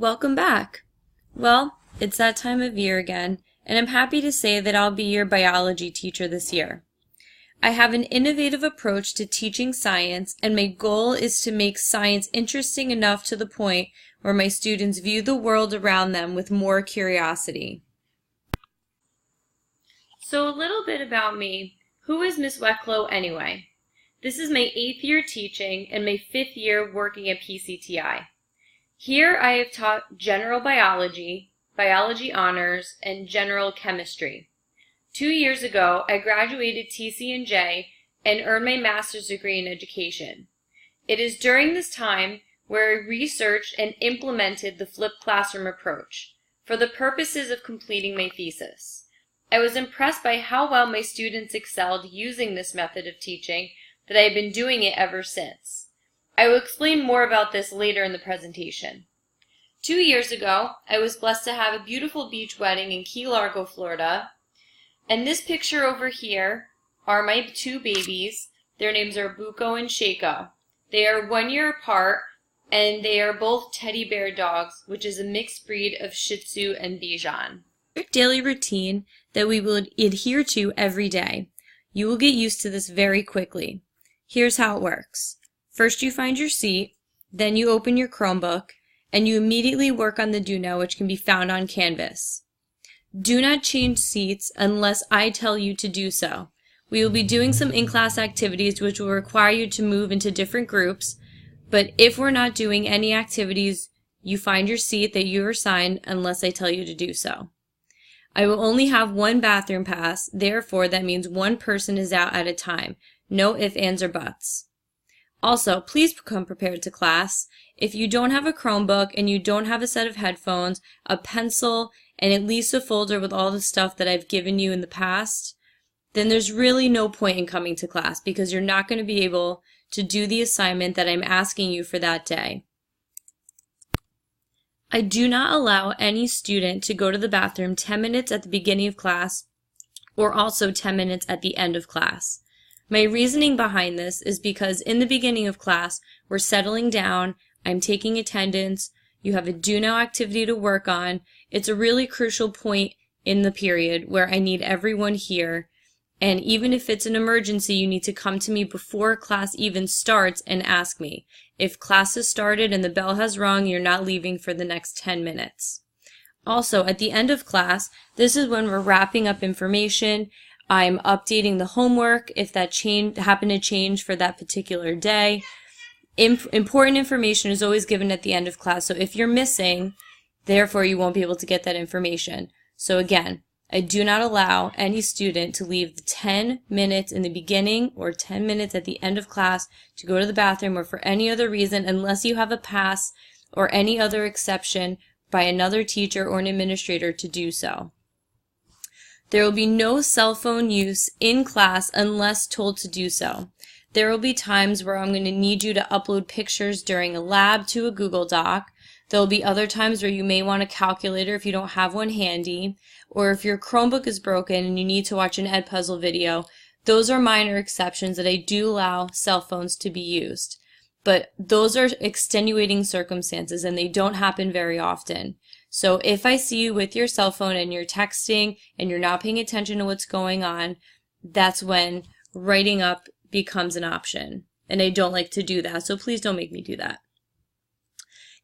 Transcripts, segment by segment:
Welcome back. Well, it's that time of year again, and I'm happy to say that I'll be your biology teacher this year. I have an innovative approach to teaching science, and my goal is to make science interesting enough to the point where my students view the world around them with more curiosity. So a little bit about me. Who is Miss Wetklow anyway? This is my 8th year teaching and my 5th year working at PCTI. Here I have taught general biology, biology honors, and general chemistry. 2 years ago, I graduated TC&J and earned my master's degree in education. It is during this time where I researched and implemented the flipped classroom approach for the purposes of completing my thesis. I was impressed by how well my students excelled using this method of teaching that I have been doing it ever since. I will explain more about this later in the presentation. 2 years ago, I was blessed to have a beautiful beach wedding in Key Largo, Florida. And this picture over here are my 2 babies. Their names are Buko and Shaco. They are 1 year apart, and they are both teddy bear dogs, which is a mixed breed of Shih Tzu and Bichon. Daily routine that we will adhere to every day. You will get used to this very quickly. Here's how it works. First you find your seat, then you open your Chromebook, and you immediately work on the Do Now, which can be found on Canvas. Do not change seats unless I tell you to do so. We will be doing some in-class activities which will require you to move into different groups, but if we're not doing any activities, you find your seat that you are assigned unless I tell you to do so. I will only have 1 bathroom pass, therefore that means 1 person is out at a time. No ifs, ands, or buts. Also, please come prepared to class. If you don't have a Chromebook and you don't have a set of headphones, a pencil, and at least a folder with all the stuff that I've given you in the past, then there's really no point in coming to class because you're not going to be able to do the assignment that I'm asking you for that day. I do not allow any student to go to the bathroom 10 minutes at the beginning of class or also 10 minutes at the end of class. My reasoning behind this is because in the beginning of class, we're settling down, I'm taking attendance, you have a Do Now activity to work on. It's a really crucial point in the period where I need everyone here. And even if it's an emergency, you need to come to me before class even starts and ask me. If class has started and the bell has rung, you're not leaving for the next 10 minutes. Also, at the end of class, this is when we're wrapping up information. I'm updating the homework if that happened to change for that particular day. Important information is always given at the end of class, so if you're missing, therefore you won't be able to get that information. So again, I do not allow any student to leave the 10 minutes in the beginning or 10 minutes at the end of class to go to the bathroom or for any other reason unless you have a pass or any other exception by another teacher or an administrator to do so. There will be no cell phone use in class unless told to do so. There will be times where I'm going to need you to upload pictures during a lab to a Google Doc. There will be other times where you may want a calculator if you don't have one handy, or if your Chromebook is broken and you need to watch an Edpuzzle video. Those are minor exceptions that I do allow cell phones to be used. But those are extenuating circumstances and they don't happen very often. So if I see you with your cell phone and you're texting and you're not paying attention to what's going on, that's when writing up becomes an option. And I don't like to do that, so please don't make me do that.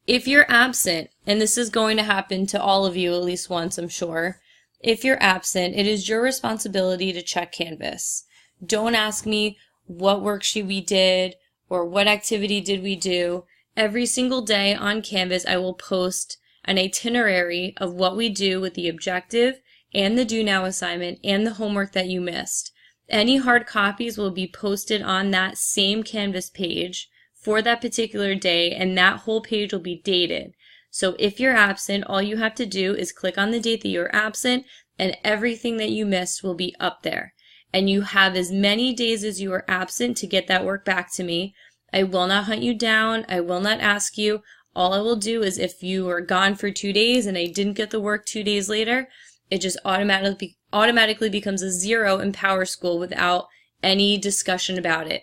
If you're absent, and this is going to happen to all of you at least once, I'm sure, if you're absent, it is your responsibility to check Canvas. Don't ask me what worksheet we did or what activity did we do. Every single day on Canvas, I will post an itinerary of what we do with the objective and the Do Now assignment and the homework that you missed. Any hard copies will be posted on that same Canvas page for that particular day, and that whole page will be dated. So if you're absent, all you have to do is click on the date that you're absent, and everything that you missed will be up there. And you have as many days as you are absent to get that work back to me. I will not hunt you down. I will not ask you. All I will do is if you were gone for 2 days and I didn't get the work 2 days later, it just automatically becomes a 0 in PowerSchool without any discussion about it.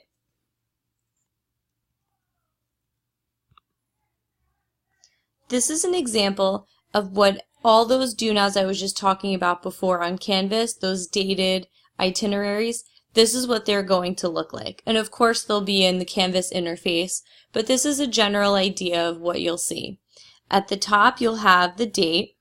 This is an example of what all those do nows I was just talking about before on Canvas, those dated itineraries, this is what they're going to look like. And of course they'll be in the Canvas interface, but this is a general idea of what you'll see. At the top you'll have the date,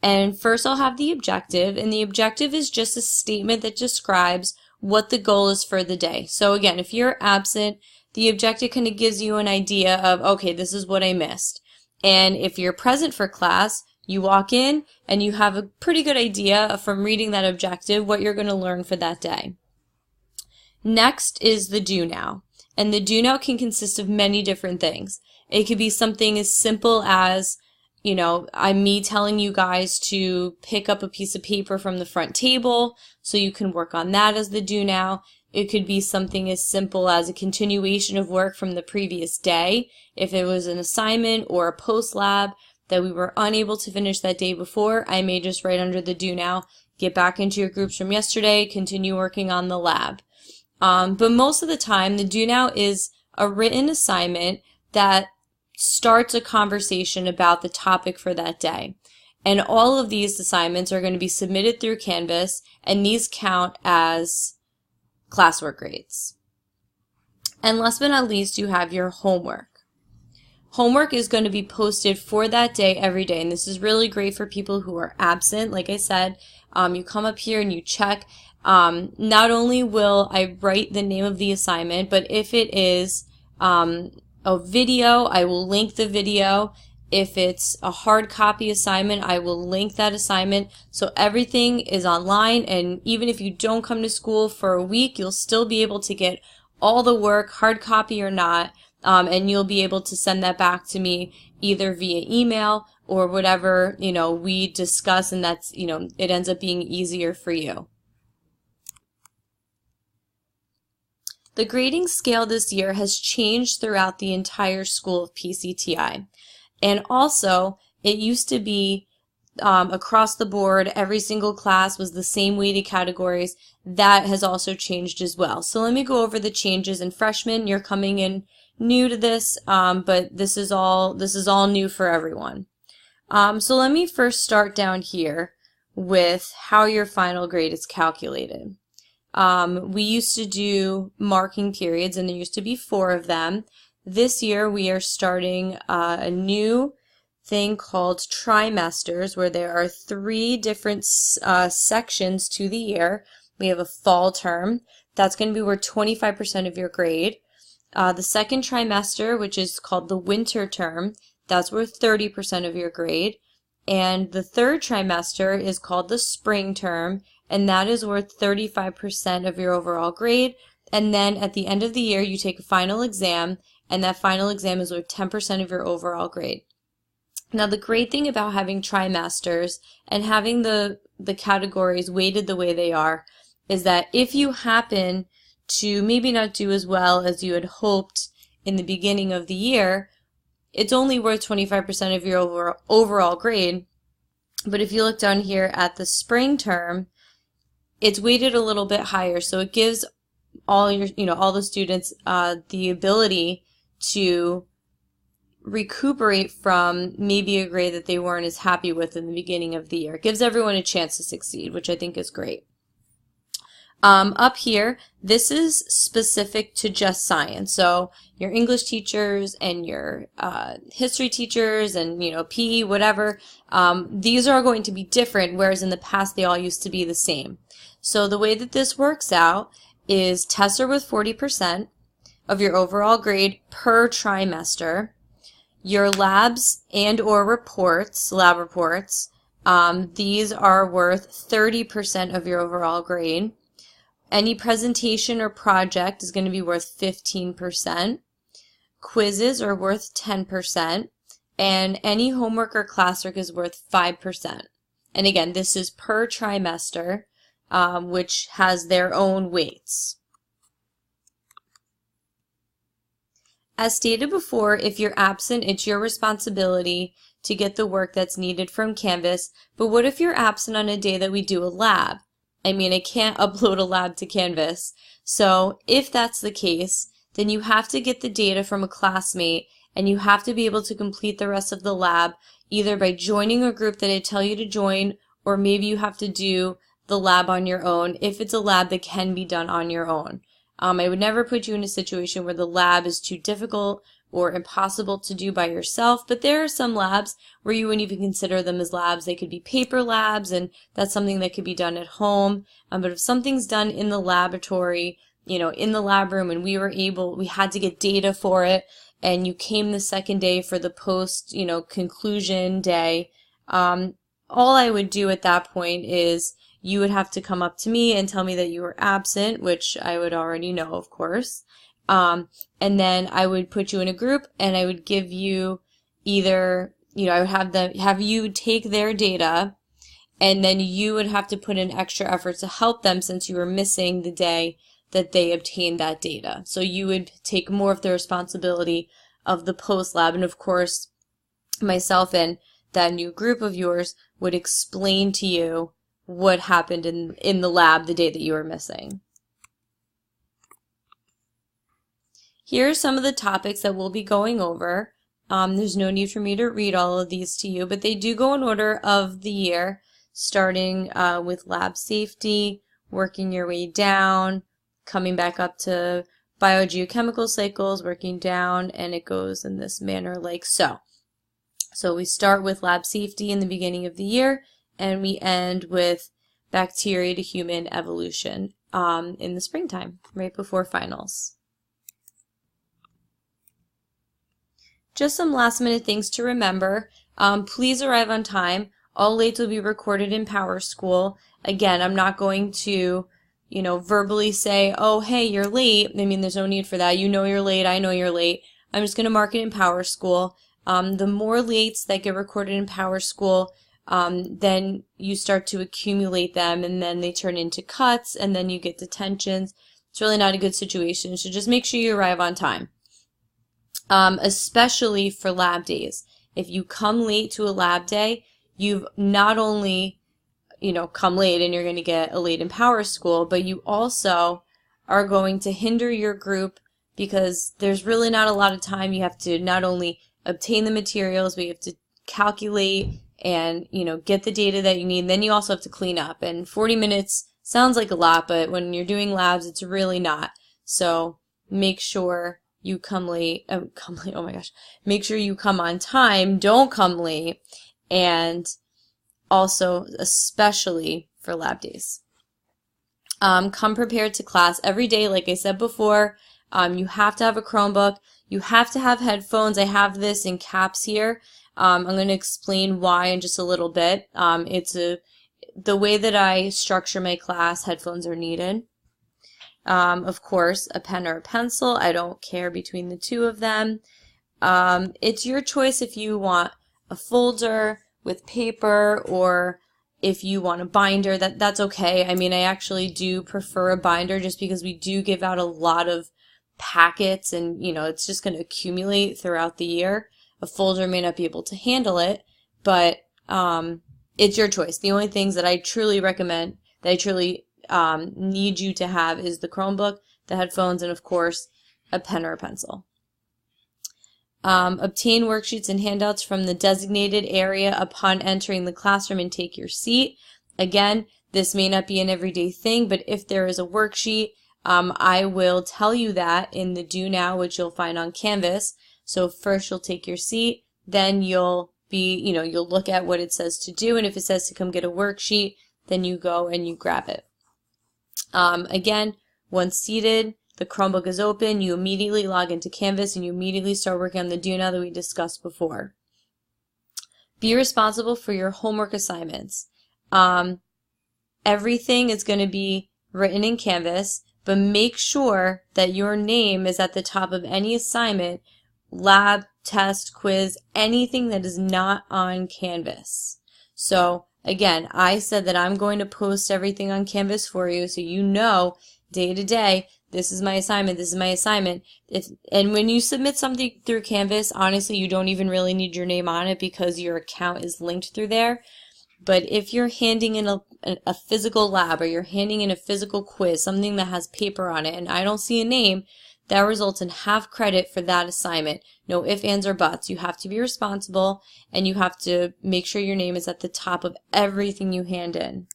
and first I'll have the objective, and the objective is just a statement that describes what the goal is for the day. So again, if you're absent, the objective kind of gives you an idea of, okay, this is what I missed. And if you're present for class, you walk in and you have a pretty good idea from reading that objective what you're going to learn for that day. Next is the do now. And the do now can consist of many different things. It could be something as simple as, you know, me telling you guys to pick up a piece of paper from the front table, so you can work on that as the do now. It could be something as simple as a continuation of work from the previous day. If it was an assignment or a post lab that we were unable to finish that day before, I may just write under the do now, get back into your groups from yesterday, continue working on the lab. But most of the time, the do now is a written assignment that starts a conversation about the topic for that day. And all of these assignments are going to be submitted through Canvas, and these count as classwork grades. And last but not least, you have your homework. Homework is going to be posted for that day every day, and this is really great for people who are absent. Like I said, you come up here and you check. Not only will I write the name of the assignment, but if it is a video, I will link the video. If it's a hard copy assignment, I will link that assignment. So everything is online, and even if you don't come to school for a week, you'll still be able to get all the work, hard copy or not, and you'll be able to send that back to me either via email or whatever, you know, we discuss, and that's, you know, it ends up being easier for you. The grading scale this year has changed throughout the entire school of PCTI. And also, it used to be across the board, every single class was the same weighted categories. That has also changed as well. So let me go over the changes. And freshmen, you're coming in new to this, but this is all new for everyone. So let me first start down here with how your final grade is calculated. We used to do marking periods, and there used to be 4 of them. This year we are starting a new thing called trimesters, where there are 3 different sections to the year. We have a fall term. That's going to be worth 25% of your grade. The second trimester, which is called the winter term, that's worth 30% of your grade. And the third trimester is called the spring term, and that is worth 35% of your overall grade. And then at the end of the year, you take a final exam, and that final exam is worth 10% of your overall grade. Now, the great thing about having trimesters and having the categories weighted the way they are is that if you happen to maybe not do as well as you had hoped in the beginning of the year, it's only worth 25% of your overall grade. But if you look down here at the spring term, it's weighted a little bit higher, so it gives all the students the ability to recuperate from maybe a grade that they weren't as happy with in the beginning of the year. It gives everyone a chance to succeed, which I think is great. Up here, this is specific to just science. So your English teachers and your history teachers and, PE, whatever, these are going to be different, whereas in the past they all used to be the same. So the way that this works out is tests are with 40% of your overall grade per trimester. Your labs and or lab reports, these are worth 30% of your overall grade. Any presentation or project is going to be worth 15%. Quizzes are worth 10%. And any homework or classwork is worth 5%. And again, this is per trimester, which has their own weights. As stated before, if you're absent, it's your responsibility to get the work that's needed from Canvas. But what if you're absent on a day that we do a lab? I mean, I can't upload a lab to Canvas. So if that's the case, then you have to get the data from a classmate and you have to be able to complete the rest of the lab either by joining a group that I tell you to join, or maybe you have to do the lab on your own if it's a lab that can be done on your own. I would never put you in a situation where the lab is too difficult or impossible to do by yourself, but there are some labs where you wouldn't even consider them as labs. They could be paper labs, and that's something that could be done at home. But if something's done in the laboratory, in the lab room, and we had to get data for it, and you came the second day for the post, conclusion day, all I would do at that point is you would have to come up to me and tell me that you were absent, which I would already know, of course. And then I would put you in a group, and I would give you either, I would have you take their data, and then you would have to put in extra effort to help them since you were missing the day that they obtained that data. So you would take more of the responsibility of the post lab, and of course, myself and that new group of yours would explain to you what happened in the lab the day that you were missing. Here are some of the topics that we'll be going over. There's no need for me to read all of these to you, but they do go in order of the year, starting with lab safety, working your way down, coming back up to biogeochemical cycles, working down, and it goes in this manner like so. So we start with lab safety in the beginning of the year, and we end with bacteria to human evolution in the springtime, right before finals. Just some last minute things to remember. Please arrive on time. All lates will be recorded in Power School. Again, I'm not going to, verbally say, oh, hey, you're late. I mean, there's no need for that. You know you're late. I know you're late. I'm just going to mark it in Power School. The more lates that get recorded in Power School, then you start to accumulate them, and then they turn into cuts, and then you get detentions. It's really not a good situation, so just make sure you arrive on time. Especially for lab days. If you come late to a lab day, you've not only, come late and you're going to get a late in Power School, but you also are going to hinder your group because there's really not a lot of time. You have to not only obtain the materials, but you have to calculate and, get the data that you need. And then you also have to clean up. And 40 minutes sounds like a lot, but when you're doing labs, it's really not. So make sure you come late, oh my gosh, make sure you come on time, don't come late, and also especially for lab days. Come prepared to class every day, like I said before. You have to have a Chromebook, you have to have headphones. I have this in caps here. I'm going to explain why in just a little bit. The way that I structure my class, headphones are needed. Of course, a pen or a pencil. I don't care between the two of them. It's your choice if you want a folder with paper or if you want a binder. That's okay. I mean, I actually do prefer a binder just because we do give out a lot of packets and, it's just going to accumulate throughout the year. A folder may not be able to handle it, but it's your choice. The only things that I truly recommend, that I truly need you to have is the Chromebook, the headphones, and of course a pen or a pencil. Obtain worksheets and handouts from the designated area upon entering the classroom and take your seat. Again, this may not be an everyday thing, but if there is a worksheet, I will tell you that in the Do Now, which you'll find on Canvas. So first you'll take your seat, then you'll you'll look at what it says to do, and if it says to come get a worksheet, then you go and you grab it. Again, once seated, the Chromebook is open, you immediately log into Canvas and you immediately start working on the Do Now that we discussed before. Be responsible for your homework assignments. Everything is going to be written in Canvas, but make sure that your name is at the top of any assignment, lab, test, quiz, anything that is not on Canvas. So again, I said that I'm going to post everything on Canvas for you so you know day to day, this is my assignment, this is my assignment. And when you submit something through Canvas, honestly, you don't even really need your name on it because your account is linked through there. But if you're handing in a physical lab or you're handing in a physical quiz, something that has paper on it, and I don't see a name, that results in half credit for that assignment. No ifs, ands, or buts. You have to be responsible, and you have to make sure your name is at the top of everything you hand in.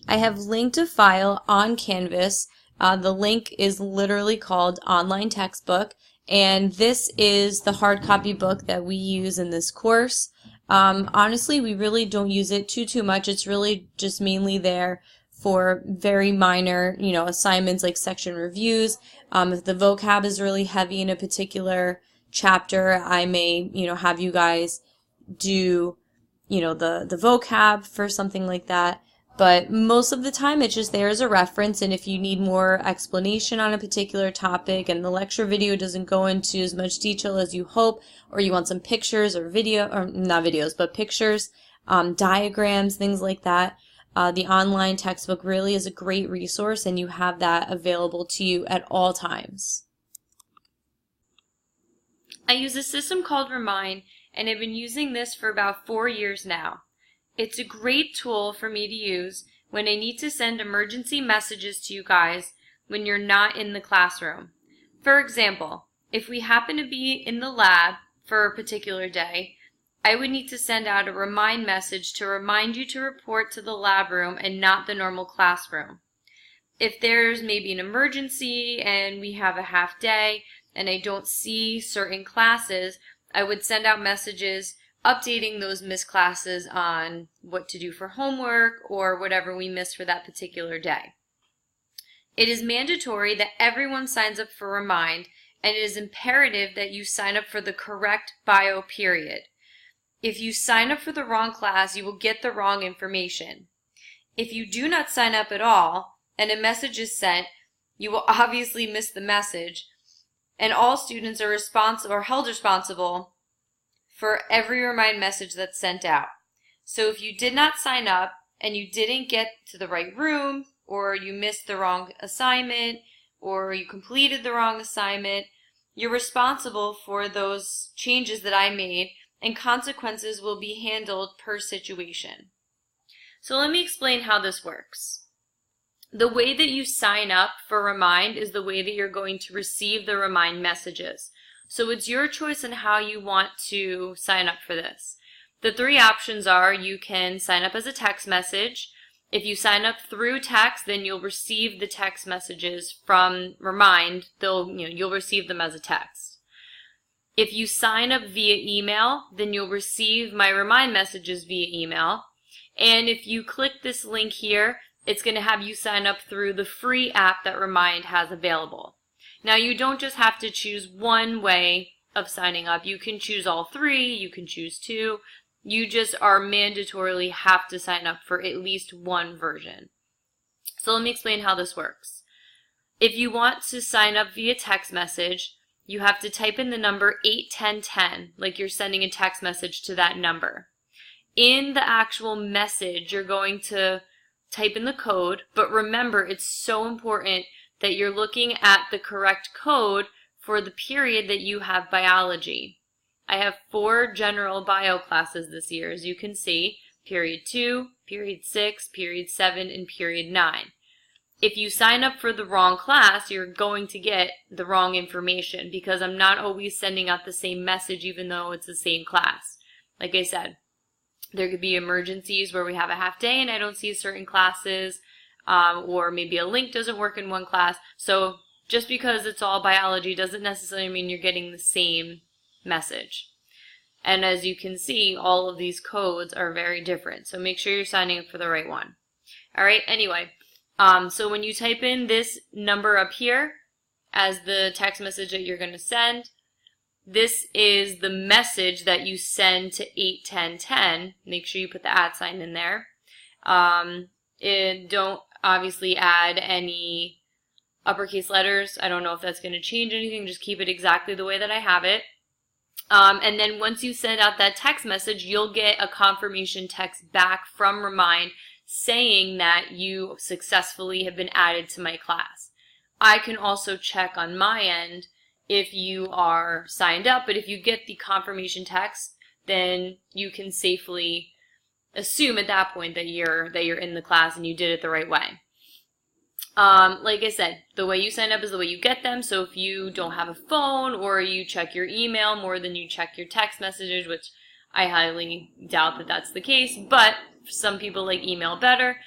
I have linked a file on Canvas. The link is literally called Online Textbook, and this is the hard copy book that we use in this course. Honestly, we really don't use it too much. It's really just mainly there for very minor, assignments like section reviews. If the vocab is really heavy in a particular chapter, I may, have you guys do, the vocab for something like that. But most of the time it's just there as a reference, and if you need more explanation on a particular topic and the lecture video doesn't go into as much detail as you hope, or you want some pictures or not videos, but pictures, diagrams, things like that, the online textbook really is a great resource, and you have that available to you at all times. I use a system called Remind, and I've been using this for about 4 years now. It's a great tool for me to use when I need to send emergency messages to you guys when you're not in the classroom. For example, if we happen to be in the lab for a particular day, I would need to send out a remind message to remind you to report to the lab room and not the normal classroom. If there's maybe an emergency and we have a half day and I don't see certain classes, I would send out messages updating those missed classes on what to do for homework or whatever we missed for that particular day. It is mandatory that everyone signs up for Remind, and it is imperative that you sign up for the correct bio period. If you sign up for the wrong class, you will get the wrong information. If you do not sign up at all and a message is sent, you will obviously miss the message, and all students are held responsible for every remind message that's sent out. So if you did not sign up and you didn't get to the right room, or you missed the wrong assignment, or you completed the wrong assignment, you're responsible for those changes that I made, and consequences will be handled per situation. So let me explain how this works. The way that you sign up for Remind is the way that you're going to receive the Remind messages. So it's your choice on how you want to sign up for this. The 3 options are: you can sign up as a text message. If you sign up through text, then you'll receive the text messages from Remind. You'll receive them as a text. If you sign up via email, then you'll receive my Remind messages via email. And if you click this link here, it's going to have you sign up through the free app that Remind has available. Now, you don't just have to choose one way of signing up. You can choose all 3, you can choose 2. You just are mandatorily have to sign up for at least one version. So let me explain how this works. If you want to sign up via text message, you have to type in the number 81010, like you're sending a text message to that number. In the actual message, you're going to type in the code, but remember, it's so important that you're looking at the correct code for the period that you have biology. I have 4 general bio classes this year, as you can see: period 2, period 6, period 7, and period 9. If you sign up for the wrong class, you're going to get the wrong information, because I'm not always sending out the same message even though it's the same class. Like I said, there could be emergencies where we have a half day and I don't see certain classes, or maybe a link doesn't work in one class. So just because it's all biology doesn't necessarily mean you're getting the same message. And as you can see, all of these codes are very different. So make sure you're signing up for the right one. All right, anyway, so when you type in this number up here as the text message that you're going to send, this is the message that you send to 81010. Make sure you put the @ sign in there. Don't obviously add any uppercase letters. I don't know if that's going to change anything. Just keep it exactly the way that I have it. And then once you send out that text message, you'll get a confirmation text back from Remind saying that you successfully have been added to my class. I can also check on my end if you are signed up, but if you get the confirmation text, then you can safely assume at that point that you're in the class and you did it the right way. Like I said, the way you sign up is the way you get them. So if you don't have a phone or you check your email more than you check your text messages, which I highly doubt that that's the case, but some people like email better,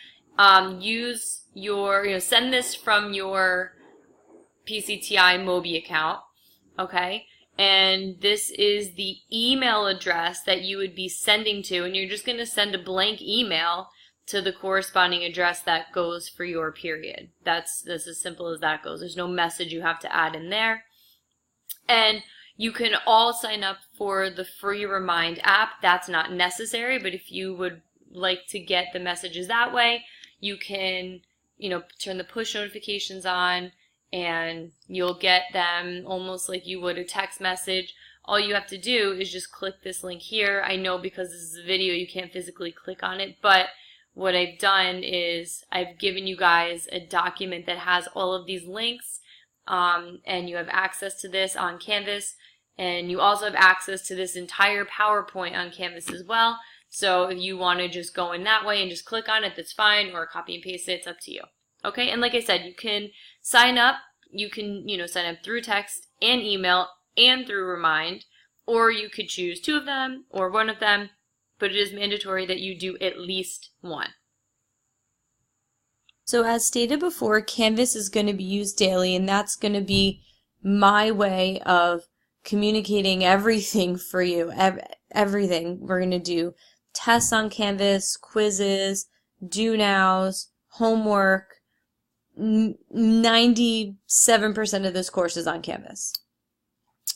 use your, send this from your PCTI Mobi account, okay? And this is the email address that you would be sending to, and you're just going to send a blank email to the corresponding address that goes for your period. That's as simple as that goes. There's no message you have to add in there. And you can all sign up for the free Remind app. That's not necessary, but if you would like to get the messages that way, you can, turn the push notifications on, and you'll get them almost like you would a text message. All you have to do is just click this link here. I know because this is a video, you can't physically click on it, but what I've done is I've given you guys a document that has all of these links, and you have access to this on Canvas, and you also have access to this entire PowerPoint on Canvas as well. So if you want to just go in that way and just click on it, that's fine, or copy and paste it, it's up to you. Okay, and like I said, you can sign up. You can, sign up through text and email and through Remind, or you could choose 2 of them or 1 of them, but it is mandatory that you do at least 1. So as stated before, Canvas is going to be used daily, and that's going to be my way of communicating everything for you, everything. We're going to do tests on Canvas, quizzes, do-nows, homework. 97% of this course is on Canvas.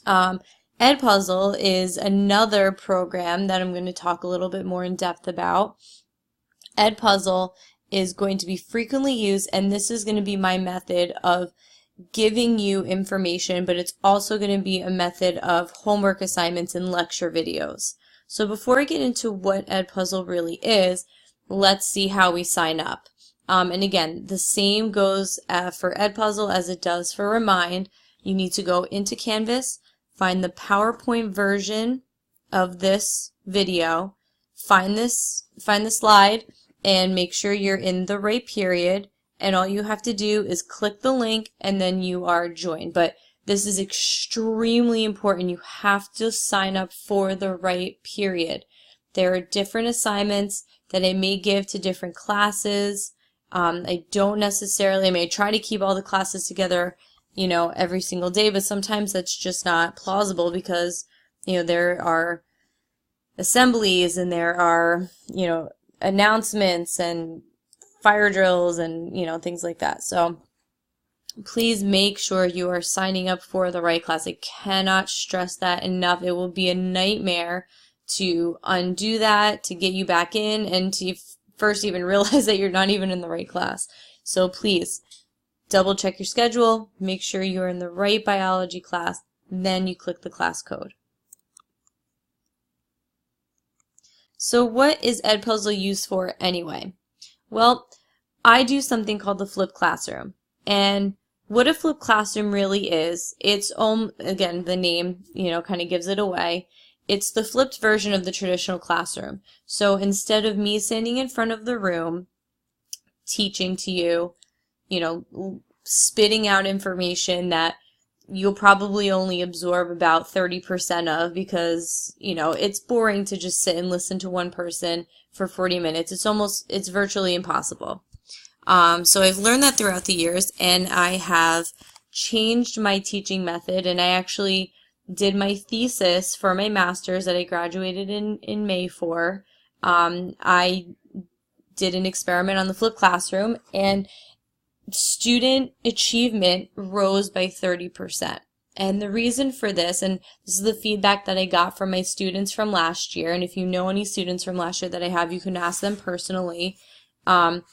Edpuzzle is another program that I'm going to talk a little bit more in depth about. Edpuzzle is going to be frequently used, and this is going to be my method of giving you information, but it's also going to be a method of homework assignments and lecture videos. So before I get into what Edpuzzle really is, let's see how we sign up. And again, the same goes for Edpuzzle as it does for Remind. You need to go into Canvas, find the PowerPoint version of this video, find the slide, and make sure you're in the right period. And all you have to do is click the link, and then you are joined. But this is extremely important. You have to sign up for the right period. There are different assignments that I may give to different classes. I don't necessarily, I try to keep all the classes together, every single day, but sometimes that's just not plausible because, there are assemblies and there are, announcements and fire drills and, things like that. So please make sure you are signing up for the right class. I cannot stress that enough. It will be a nightmare to undo that, to get you back in, and to first even realize that you're not even in the right class. So please double check your schedule, make sure you're in the right biology class, then you click the class code. So what is Edpuzzle used for anyway? Well, I do something called the flipped classroom. And what a flipped classroom really is, it's, again, the name, kind of gives it away. It's the flipped version of the traditional classroom. So instead of me standing in front of the room, teaching to you, spitting out information that you'll probably only absorb about 30% of because, it's boring to just sit and listen to one person for 40 minutes. It's virtually impossible. So I've learned that throughout the years, and I have changed my teaching method, and I actually did my thesis for my master's that I graduated in May for. I did an experiment on the flipped classroom, and student achievement rose by 30%. And the reason for this, and this is the feedback that I got from my students from last year, and if you know any students from last year that I have, you can ask them personally. It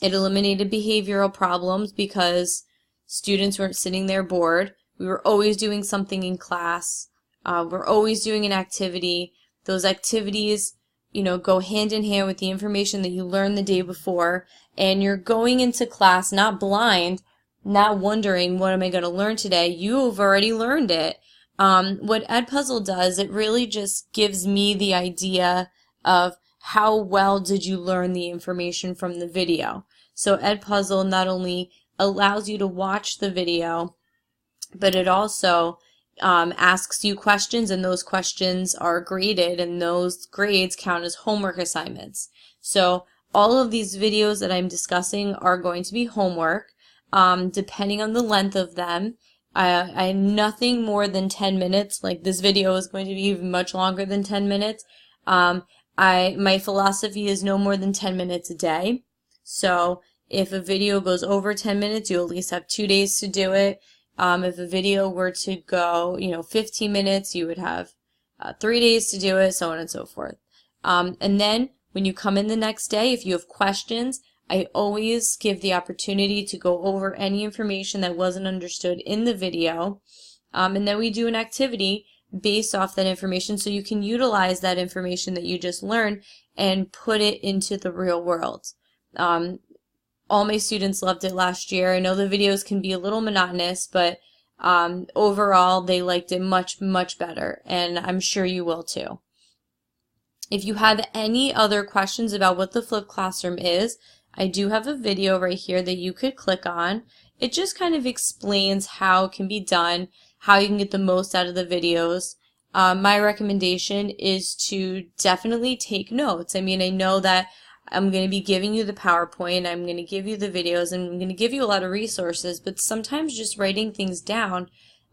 eliminated behavioral problems because students weren't sitting there bored. We were always doing something in class. We're always doing an activity. Those activities, go hand in hand with the information that you learned the day before. And you're going into class not blind, not wondering, what am I going to learn today? You've already learned it. What Edpuzzle does, it really just gives me the idea of how well did you learn the information from the video. So Edpuzzle not only allows you to watch the video, but it also asks you questions, and those questions are graded, and those grades count as homework assignments. So all of these videos that I'm discussing are going to be homework, depending on the length of them. I nothing more than 10 minutes. Like, this video is going to be much longer than 10 minutes. My philosophy is no more than 10 minutes a day. So if a video goes over 10 minutes, you at least have 2 days to do it. If a video were to go, 15 minutes, you would have 3 days to do it, so on and so forth. And then when you come in the next day, if you have questions, I always give the opportunity to go over any information that wasn't understood in the video. And then we do an activity based off that information, so you can utilize that information that you just learned and put it into the real world. All my students loved it last year. I know the videos can be a little monotonous, but overall they liked it much, much better, and I'm sure you will too. If you have any other questions about what the flipped classroom is, I do have a video right here that you could click on. It just kind of explains how it can be done, how you can get the most out of the videos. My recommendation is to definitely take notes. I mean, I know that I'm going to be giving you the PowerPoint, I'm going to give you the videos, and I'm going to give you a lot of resources, but sometimes just writing things down,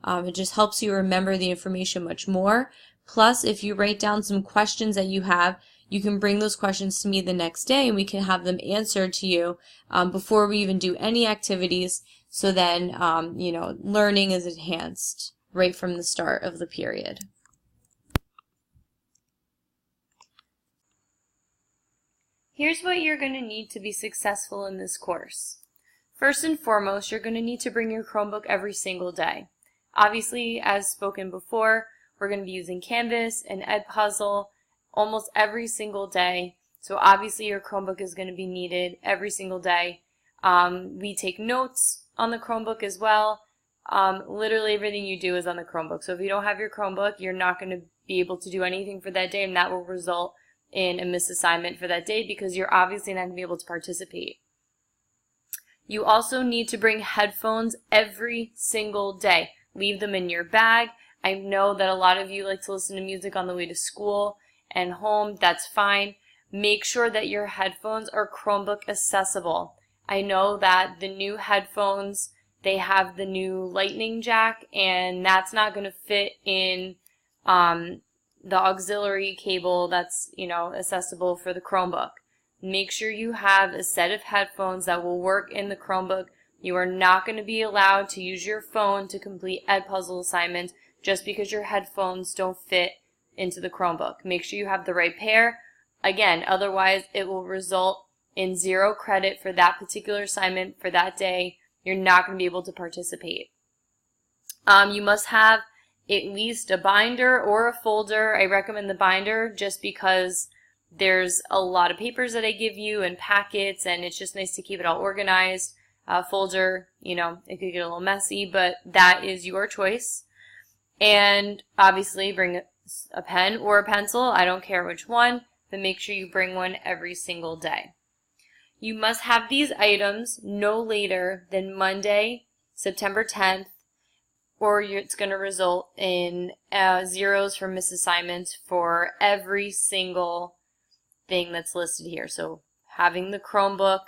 it just helps you remember the information much more. Plus, if you write down some questions that you have, you can bring those questions to me the next day, and we can have them answered to you before we even do any activities, so then, learning is enhanced right from the start of the period. Here's what you're going to need to be successful in this course. First and foremost, you're going to need to bring your Chromebook every single day. Obviously, as spoken before, we're going to be using Canvas and Edpuzzle almost every single day. So obviously your Chromebook is going to be needed every single day. We take notes on the Chromebook as well. Literally everything you do is on the Chromebook. So if you don't have your Chromebook, you're not going to be able to do anything for that day, and that will result in a missed assignment for that day because you're obviously not going to be able to participate. You also need to bring headphones every single day. Leave them in your bag. I know that a lot of you like to listen to music on the way to school and home. That's fine. Make sure that your headphones are Chromebook accessible. I know that the new headphones, they have the new lightning jack, and that's not going to fit in the auxiliary cable that's, accessible for the Chromebook. Make sure you have a set of headphones that will work in the Chromebook. You are not going to be allowed to use your phone to complete Edpuzzle assignments just because your headphones don't fit into the Chromebook. Make sure you have the right pair. Again, otherwise it will result in 0 credit for that particular assignment for that day. You're not going to be able to participate. You must have at least a binder or a folder. I recommend the binder just because there's a lot of papers that I give you and packets, and it's just nice to keep it all organized. Folder, it could get a little messy, but that is your choice. And obviously bring a pen or a pencil. I don't care which one, but make sure you bring one every single day. You must have these items no later than Monday, September 10th, or it's going to result in zeros for missed assignments for every single thing that's listed here. So having the Chromebook,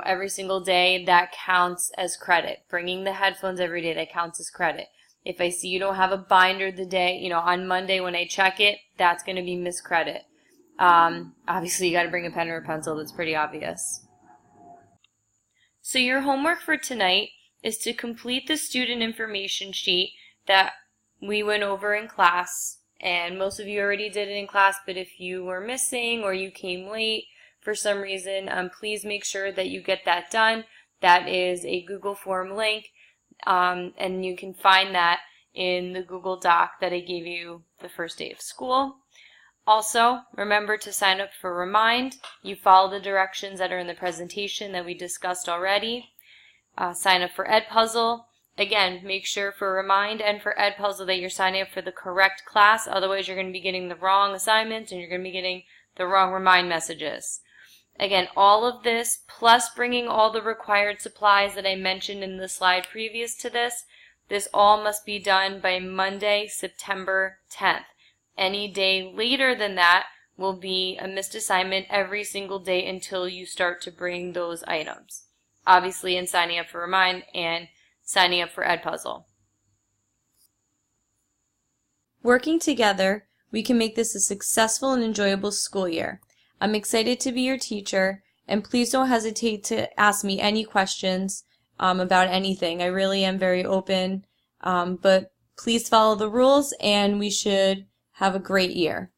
every single day, that counts as credit. Bringing the headphones every day, that counts as credit. If I see you don't have a binder the day, on Monday when I check it, that's going to be missed credit. Obviously, you got to bring a pen or a pencil. That's pretty obvious. So your homework for tonight is to complete the student information sheet that we went over in class. And most of you already did it in class, but if you were missing or you came late for some reason, please make sure that you get that done. That is a Google form link, and you can find that in the Google Doc that I gave you the first day of school. Also, remember to sign up for Remind. You follow the directions that are in the presentation that we discussed already. Sign up for Edpuzzle. Again, make sure for Remind and for Edpuzzle that you're signing up for the correct class. Otherwise, you're going to be getting the wrong assignments and you're going to be getting the wrong Remind messages. Again, all of this, plus bringing all the required supplies that I mentioned in the slide previous to this all must be done by Monday, September 10th. Any day later than that will be a missed assignment every single day until you start to bring those items. Obviously, in signing up for Remind and signing up for Edpuzzle. Working together, we can make this a successful and enjoyable school year. I'm excited to be your teacher, and please don't hesitate to ask me any questions about anything. I really am very open, but please follow the rules, and we should have a great year.